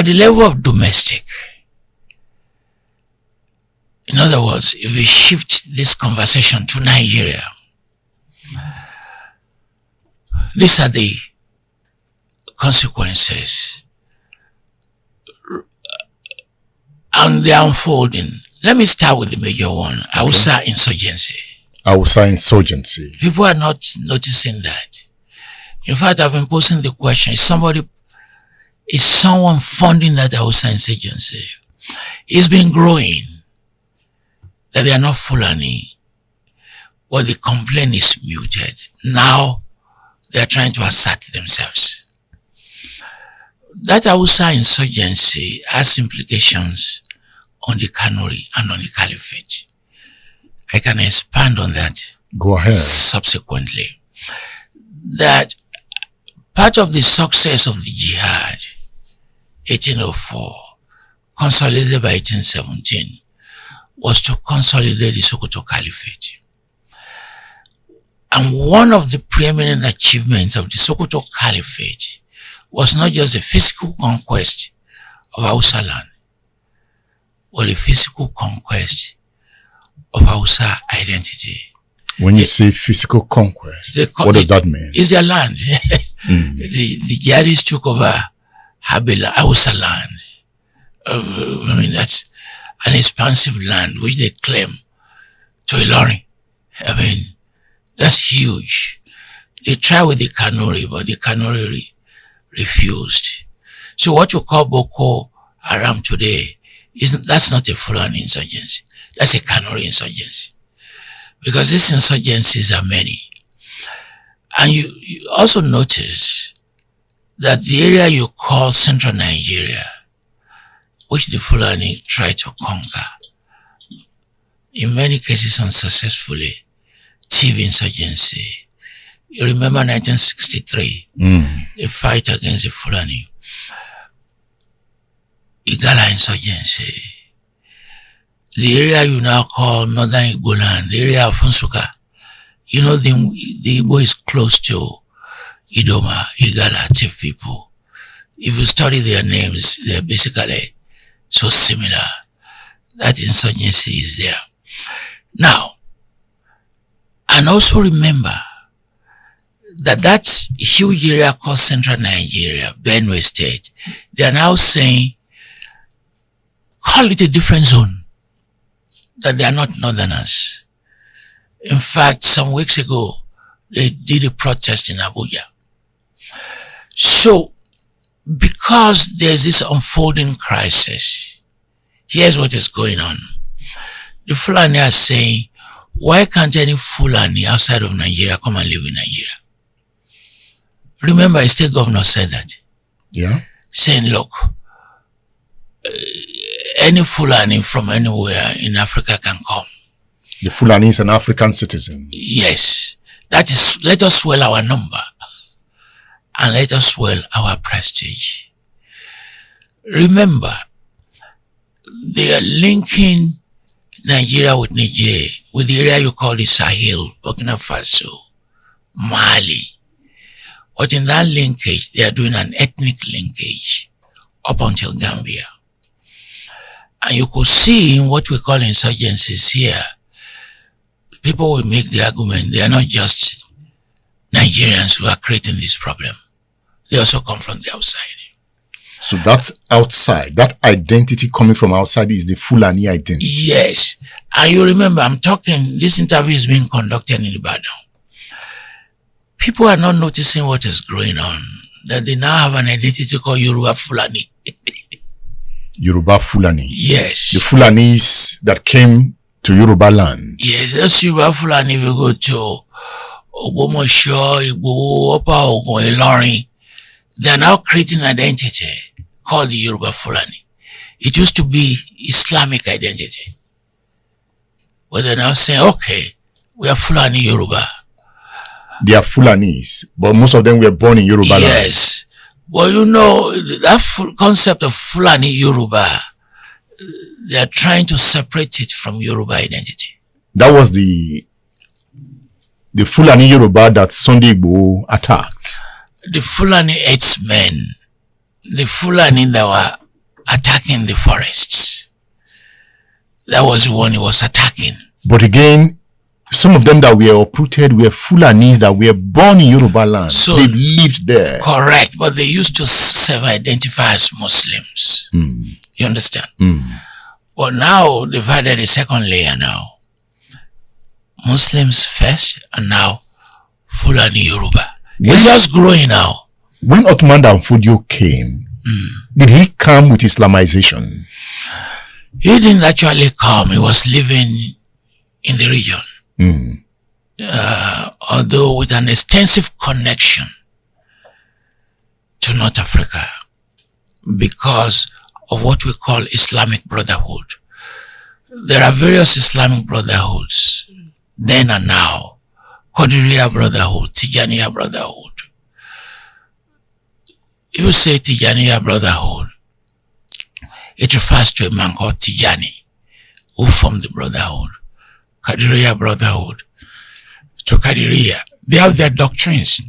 at the level of domestic, in other words, if we shift this conversation to Nigeria, these are the consequences and they're unfolding. Let me start with the major one, Hausa insurgency. Hausa insurgency. People are not noticing that. In fact, I've been posing the question, is someone funding that Hausa insurgency? It's been growing that they are not Fulani, but the complaint is muted. Now they are trying to assert themselves. That Hausa insurgency has implications on the Kanuri and on the Caliphate. I can expand on that. Go ahead. Subsequently. That part of the success of the jihad, 1804, consolidated by 1817, was to consolidate the Sokoto Caliphate. And one of the preeminent achievements of the Sokoto Caliphate was not just the physical conquest of Hausa land, but the physical conquest of Hausa identity. When you say physical conquest, what does that mean? It's their land. The jihadists took over Hausa land. I mean, that's an expansive land which they claim to Ilorin. I mean, that's huge. They tried with the Kanuri, but the Kanuri refused. So what you call Boko Haram today, that's not a Fulani insurgency. That's a Kanuri insurgency. Because these insurgencies are many. And you also notice that the area you call Central Nigeria, which the Fulani tried to conquer, in many cases unsuccessfully, Tiv insurgency. You remember 1963, the fight against the Fulani. Igala insurgency. The area you now call Northern Igbo land, the area of Funsuka, you know, the Igbo is close to Idoma, Igala, Tiv people. If you study their names, they're basically so similar. That insurgency is there. Now, and also remember that huge area called Central Nigeria, Benue State, they are now saying, call it a different zone, that they are not Northerners. In fact, some weeks ago, they did a protest in Abuja. So, because there's this unfolding crisis, here's what is going on. The Fulani are saying, why can't any Fulani outside of Nigeria come and live in Nigeria? Remember, a state governor said that. Yeah. Saying, look, any Fulani from anywhere in Africa can come. The Fulani is an African citizen. Yes. That is, let us swell our number and let us swell our prestige. Remember, they are linking Nigeria with Niger, with the area you call the Sahel, Burkina Faso, Mali. But in that linkage, they are doing an ethnic linkage up until Gambia. And you could see in what we call insurgencies here, people will make the argument they are not just Nigerians who are creating this problem. They also come from the outside. So that's outside. That identity coming from outside is the Fulani identity. Yes. And you remember, this interview is being conducted in Ibadan. People are not noticing what is going on. That they now have an identity called Yoruba Fulani. Yoruba Fulani. Yes. The Fulanis that came to Yoruba land. Yes, that's Yoruba Fulani. We go to Ogbomoso, Igbo, Upper Ogun, Ilorin. They are now creating an identity called the Yoruba Fulani. It used to be Islamic identity. But they're now saying, okay, we are Fulani Yoruba. They are Fulanis, but most of them were born in Yoruba land. Yes. But you know, that concept of Fulani Yoruba, they are trying to separate it from Yoruba identity. That was the Fulani Yoruba that Sunday Igboho attacked. The Fulani herdsmen, the Fulani that were attacking the forests. That was the one he was attacking. But again, some of them that were uprooted were Fulanis that were born in Yoruba land. So they lived there. Correct. But they used to self-identify as Muslims. You understand? But now they've added a second layer now. Muslims first, and now Fulani Yoruba. It's just growing now. When Ottoman Danfodio came, did he come with Islamization? He didn't actually come. He was living in the region. Although with an extensive connection to North Africa because of what we call Islamic Brotherhood. There are various Islamic Brotherhoods then and now. Qadiriya Brotherhood, Tijaniya Brotherhood. If you say Tijaniya Brotherhood, it refers to a man called Tijani who formed the Brotherhood. Qadiriya Brotherhood, to Qadiriya, they have their doctrines.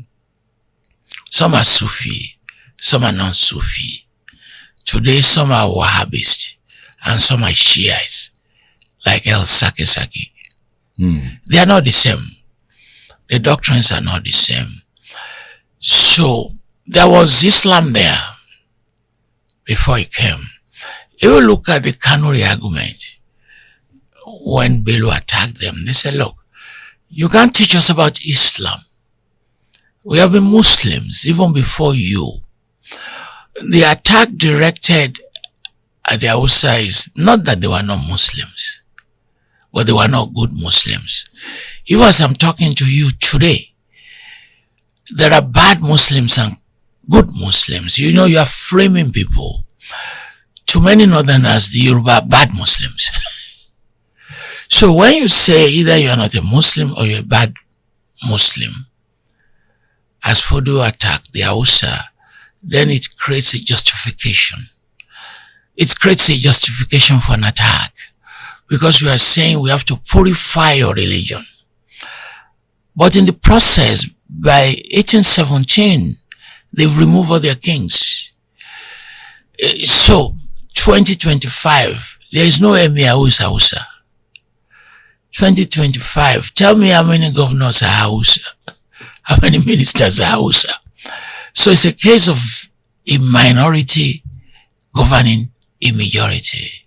Some are Sufi, some are non-Sufi. Today, some are Wahhabist, and some are Shiites, like El Saki Saki. They are not the same. The doctrines are not the same. So, there was Islam there before he came. If you look at the Kanuri argument, when Bello attacked them, they said, look, you can't teach us about Islam. We have been Muslims even before you. The attack directed at the Hausa is not that they were not Muslims, but they were not good Muslims. Even as I'm talking to you today, there are bad Muslims and good Muslims. You know, you are framing people. To many Northerners, the Yoruba are bad Muslims. So when you say either you are not a Muslim or you're a bad Muslim, as Fodo attacked the Hausa, then it creates a justification. It creates a justification for an attack because we are saying we have to purify your religion. But in the process, by 1817, they've removed all their kings. So, 2025, there is no emir who is Hausa. 2025, tell me how many governors are Hausa, how many ministers are Hausa. So it's a case of a minority governing a majority.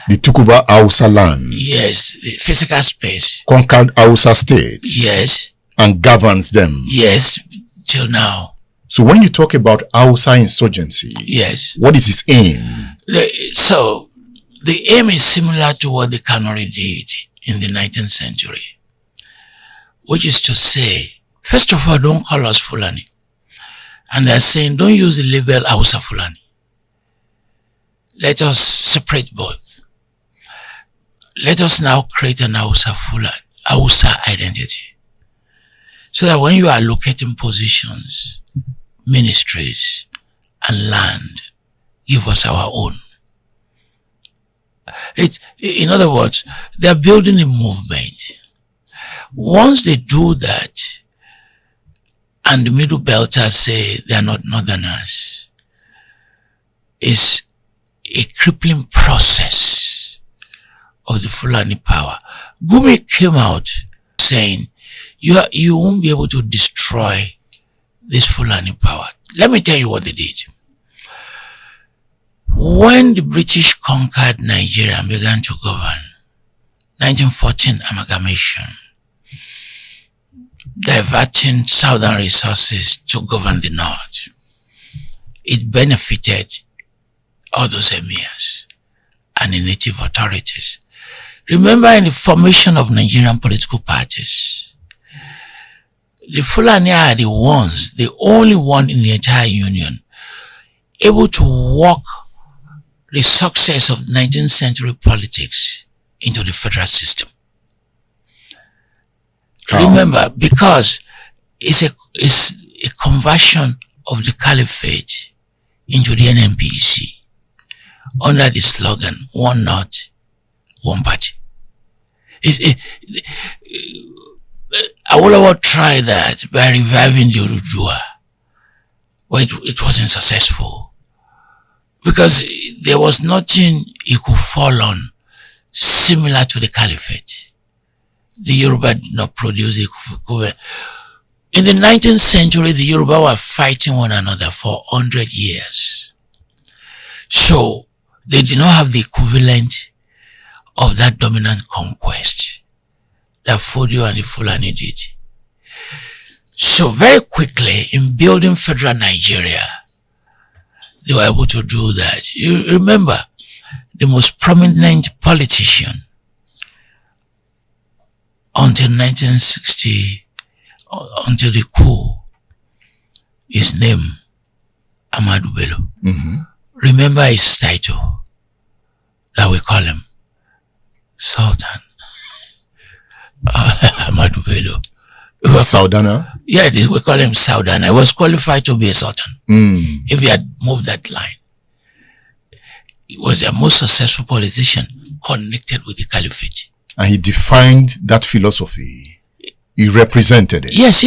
They took over Hausa land. Yes, the physical space. Conquered Hausa state. Yes. And governs them. Yes, till now. So when you talk about Hausa insurgency, yes, what is its aim? So the aim is similar to what the Kanuri did in the 19th century, which is to say, first of all, don't call us Fulani. And they're saying, don't use the label Hausa Fulani. Let us separate both. Let us now create an Hausa Fulani, Hausa identity. So that when you are allocating positions, ministries, and land, give us our own. In other words, they are building a movement. Once they do that, and the Middle Belters say they are not Northerners, it's a crippling process of the Fulani power. Gumi came out saying, you won't be able to destroy this Fulani power. Let me tell you what they did. When the British conquered Nigeria and began to govern, 1914 amalgamation, diverting southern resources to govern the north, it benefited all those emirs and the native authorities. Remember, in the formation of Nigerian political parties, the Fulani are the only one in the entire union, able to walk the success of 19th century politics into the federal system. How? Remember, because it's a conversion of the caliphate into the NNPC under the slogan, one North, one party. Awolowo tried that by reviving the Urudua, but it wasn't successful. because there was nothing he could fall on similar to the caliphate. The Yoruba did not produce equivalent. In the 19th century, the Yoruba were fighting one another for 100 years. So they did not have the equivalent of that dominant conquest that Fodio and the Fulani did. So very quickly, in building federal Nigeria, they were able to do that. You remember, the most prominent politician until 1960, until the coup, his name, Ahmadu Bello. Remember his title that we call him? Sultan. Ahmadu Bello. Saudana? Yeah, we call him Saudana. He was qualified to be a Sultan. If he had moved that line. He was the most successful politician connected with the caliphate. And he defined that philosophy. He represented it. Yes.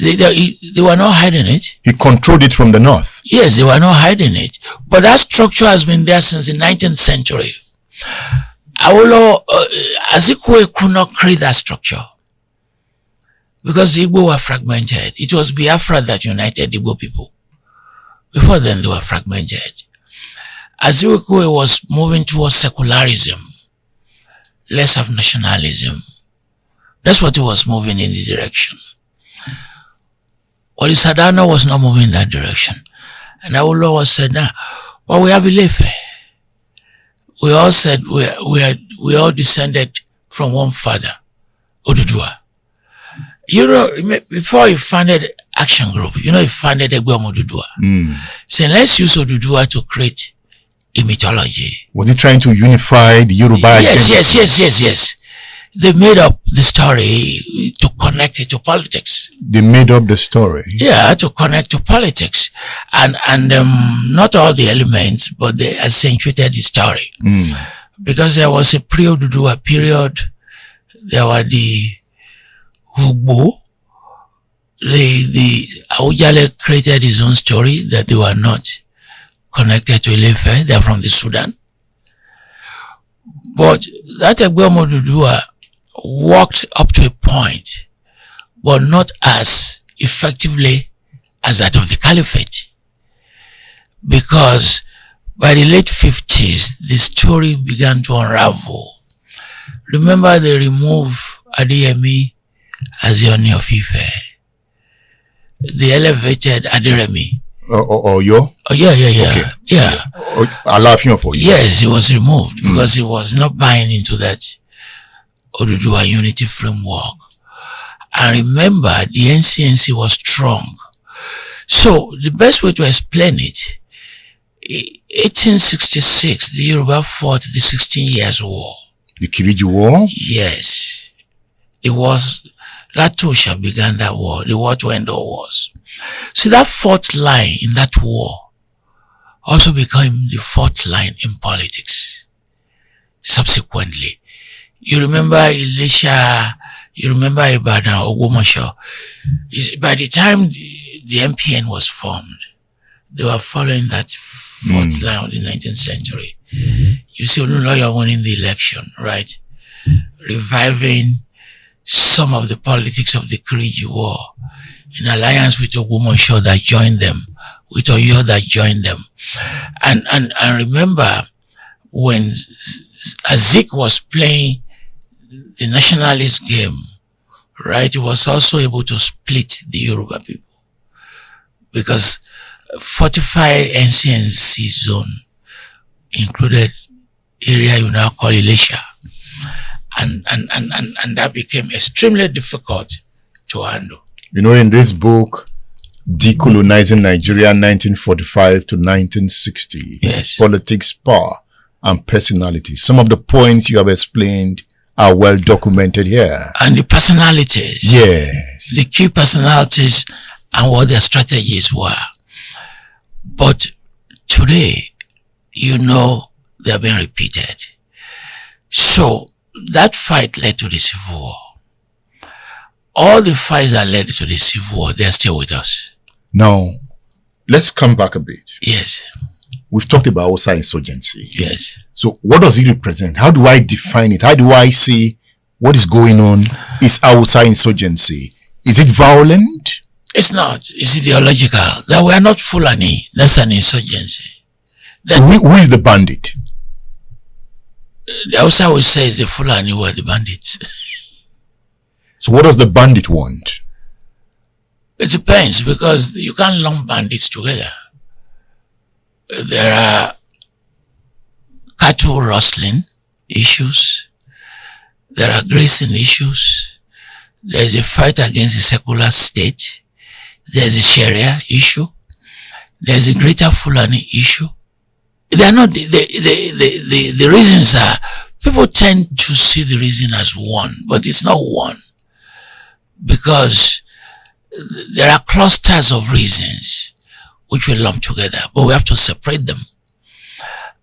They were not hiding it. He controlled it from the north. Yes, they were not hiding it. But that structure has been there since the 19th century. Azikiwe could not create that structure because the Igbo were fragmented. It was Biafra that united the Igbo people. Before then, they were fragmented. Azikiwe was moving towards secularism, less of nationalism. That's what he was moving in the direction. Wali Sadana was not moving in that direction. And Awolowo was said, nah, but we have Ilefe. We all said we all descended from one father, Oduduwa. You know, before he founded Action Group, you know, he founded Egbeom Oduduwa. So let's use Oduduwa to create a mythology. Was he trying to unify the Yoruba? Yes. They made up the story to connect it to politics. They made up the story? Yeah, to connect to politics. And not all the elements, but they accentuated the story. Because there was a pre-Oduduwa period. There were the Ugbo. The Awujale created his own story that they were not connected to Ilefe. They are from the Sudan. But that Egbeom Oduduwa worked up to a point, but not as effectively as that of the caliphate. Because by the late 50s, the story began to unravel. Remember, they removed Adeyemi as the Ooni of Ife. They elevated Aderemi. Oyo? Oh, yeah. Okay. Yeah. Alaafin of Oyo. Yes, he was removed because he was not buying into that Oduduwa unity framework. And remember, the NCNC was strong. So, the best way to explain it, 1866, the Yoruba fought the 16 Years' War. The Kiriji War? Yes. It was, Latosha began that war, the war to end all wars. So that fourth line in that war also became the fourth line in politics. Subsequently, you remember Elisha, you remember Ibadan, Ogbomoso. By the time the MPN was formed, they were following that fourth line of the 19th century. You see Oluloyo winning the election, right? Reviving some of the politics of the Kiriji War in alliance with Ogbomoso that joined them, with Oyo that joined them. And remember, when Azik was playing the nationalist game, right, he was also able to split the Yoruba people. Because fortified NCNC zone included area you now call Elisha. And that became extremely difficult to handle. You know, in this book, Decolonizing Nigeria 1945 to 1960, yes, Politics, Power, and Personality. Some of the points you have explained are well documented here. And the personalities. Yes. The key personalities and what their strategies were. But today, you know, they are being repeated. So, that fight led to the Civil War. All the fights that led to the Civil War, they're still with us. Now, let's come back a bit. Yes. we've talked about Hausa insurgency. Yes. So what does it represent? How do I define it? How do I say what is going on is Hausa insurgency? Is it violent? It's not. It's ideological. That we are not Fulani. That's an insurgency. So who is the bandit? The Hausa will say the Fulani were the bandits. So what does the bandit want? It depends, because you can't lump bandits together. There are cattle rustling issues. There are grazing issues. There's a fight against the secular state. There's a Sharia issue. There's a greater Fulani issue. They are not, the reasons are, people tend to see the reason as one, but it's not one. Because there are clusters of reasons which we lump together, but we have to separate them.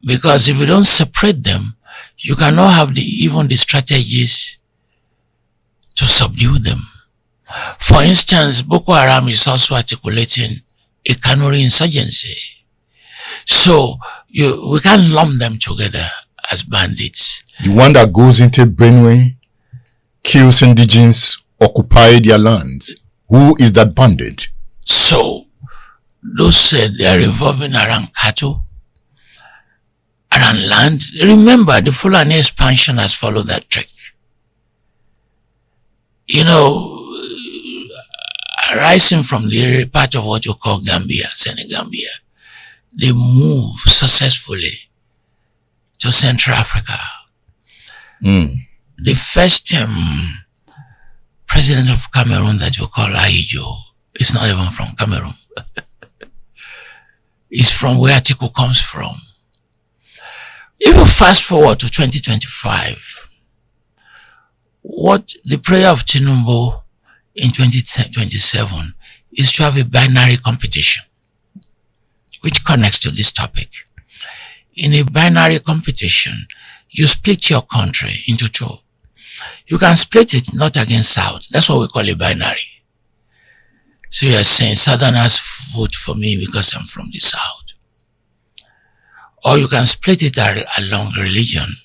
Because if you don't separate them, you cannot have even the strategies to subdue them. For instance, Boko Haram is also articulating a Kanuri insurgency. So we can't lump them together as bandits. The one that goes into Benue, kills indigenes, occupy their lands. Who is that bandit? So those they are revolving around cattle, around land. Remember, the Fulani expansion has followed that trick. You know, arising from the part of what you call Gambia, Senegambia, they move successfully to Central Africa. The first president of Cameroon that you call Ahijo is not even from Cameroon. It's from where Atiku comes from. If you fast forward to 2025, what the prayer of Tinubu in 2027 is to have a binary competition, which connects to this topic. In a binary competition, you split your country into two. You can split it north against south. That's what we call a binary. So you are saying Southerners vote for me because I'm from the south. Or you can split it along religion.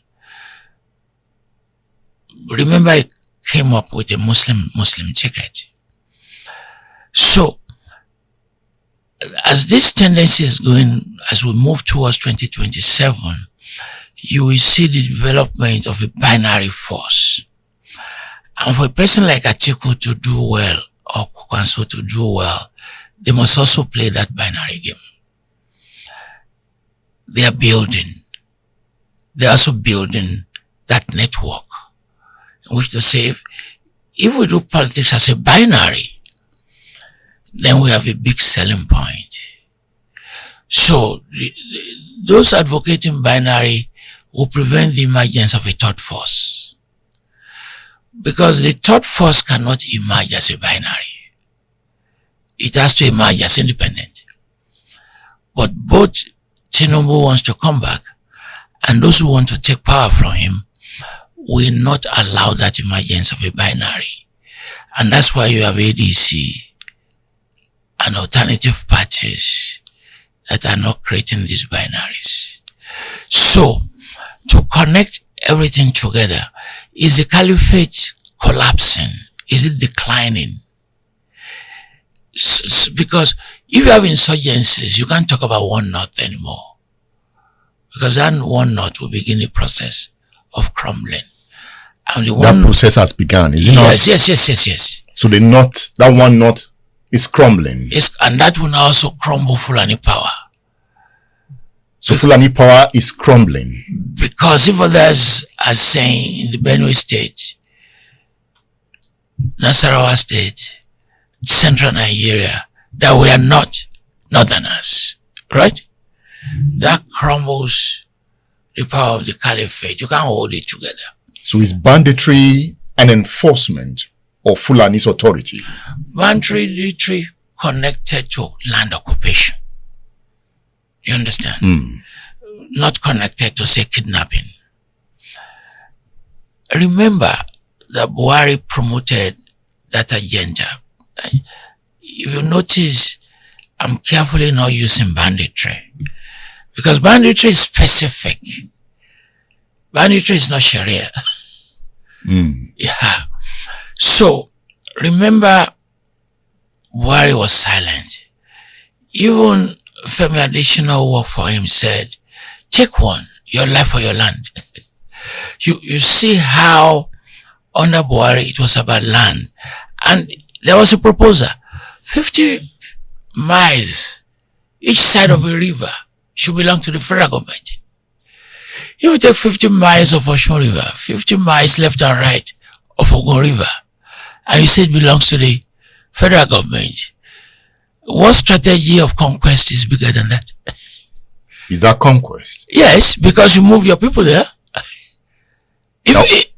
Remember, I came up with a Muslim ticket. So, as this tendency is going, as we move towards 2027, you will see the development of a binary force. And for a person like Atiku to do well, or Kwanso to do well, they must also play that binary game. They are building. They're also building that network, in which they say, if we do politics as a binary, then we have a big selling point. So those advocating binary will prevent the emergence of a third force. Because the third force cannot emerge as a binary. It has to emerge as independent. But both Tinubu wants to come back, and those who want to take power from him will not allow that emergence of a binary. And that's why you have ADC and alternative parties that are not creating these binaries. So, to connect everything together, is the caliphate collapsing? Is it declining? Because if you have insurgencies, you can't talk about one north anymore. Because then one north will begin the process of crumbling. And that process has begun, is it not? Yes. So the north, that one north is crumbling. And that will now also crumble Fulani power. So Fulani power is crumbling. Because if others are saying in the Benue state, Nasarawa state, central Nigeria, that we are not northerners, right? That crumbles the power of the caliphate. You can't hold it together. So is banditry an enforcement of Fulani's authority? Banditry connected to land occupation. You understand? Not connected to, say, kidnapping. Remember that Buhari promoted that agenda. If you notice, I'm carefully not using banditry, Because banditry is specific. Banditry is not Sharia. Yeah. So, remember, Buhari was silent. Even Femi Adesina, who worked for him, said, take one, your life for your land. You see how under Buhari it was about land. And there was a proposal. 50 miles each side of a river should belong to the federal government. If you take 50 miles of Osun River, 50 miles left and right of Ogun River, and you say it belongs to the federal government, what strategy of conquest is bigger than that? Is that conquest? Yes, because you move your people there.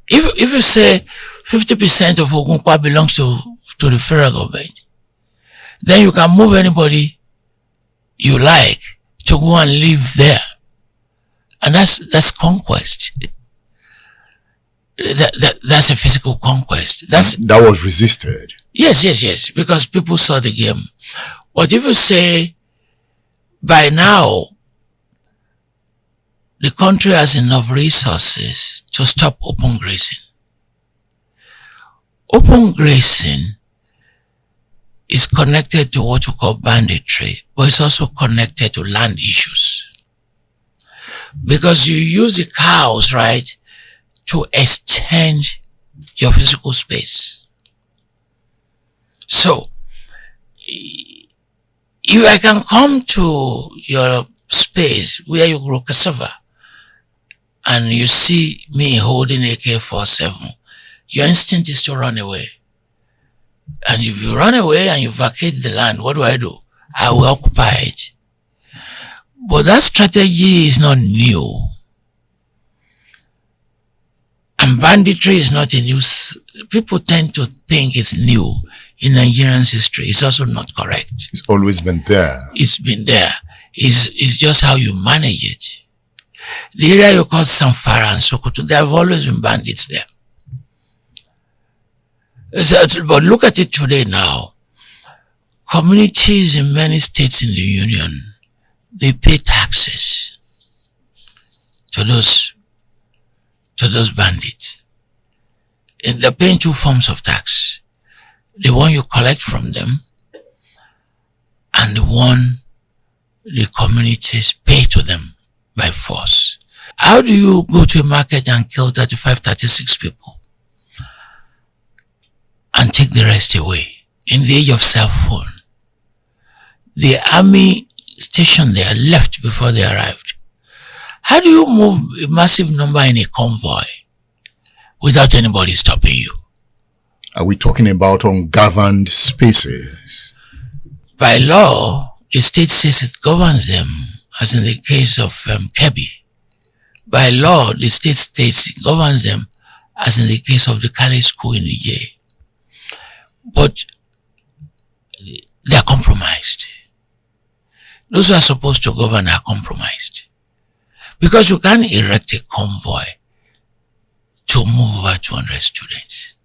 If you say 50% of Ogunpa belongs to the federal government, then you can move anybody you like to go and live there. And that's conquest. That's a physical conquest. That was resisted. Yes, because people saw the game. But if you say, by now, the country has enough resources to stop open grazing. Open grazing is connected to what we call banditry, but it's also connected to land issues. Because you use the cows, right, to extend your physical space. So, if I can come to your space where you grow cassava, and you see me holding AK-47, your instinct is to run away. And if you run away and you vacate the land, what do? I will occupy it. But that strategy is not new. And banditry is not a new. People tend to think it's new in Nigerian's history. It's also not correct. It's always been there. It's been there. It's just how you manage it. The area you call Samfara and Sokoto, there have always been bandits there. But look at it today now. Communities in many states in the union, they pay taxes to those bandits. And they're paying two forms of tax. The one you collect from them and the one the communities pay to them by force. How do you go to a market and kill 35, 36 people and take the rest away in the age of cell phone? The army stationed there left before they arrived. How do you move a massive number in a convoy without anybody stopping you? Are we talking about ungoverned spaces? By law, the state says it governs them, as in the case of Kebbi. By law, the state states it governs them, as in the case of the Kale school in Niger. But they are compromised. Those who are supposed to govern are compromised. Because you can't erect a convoy to move over 200 students.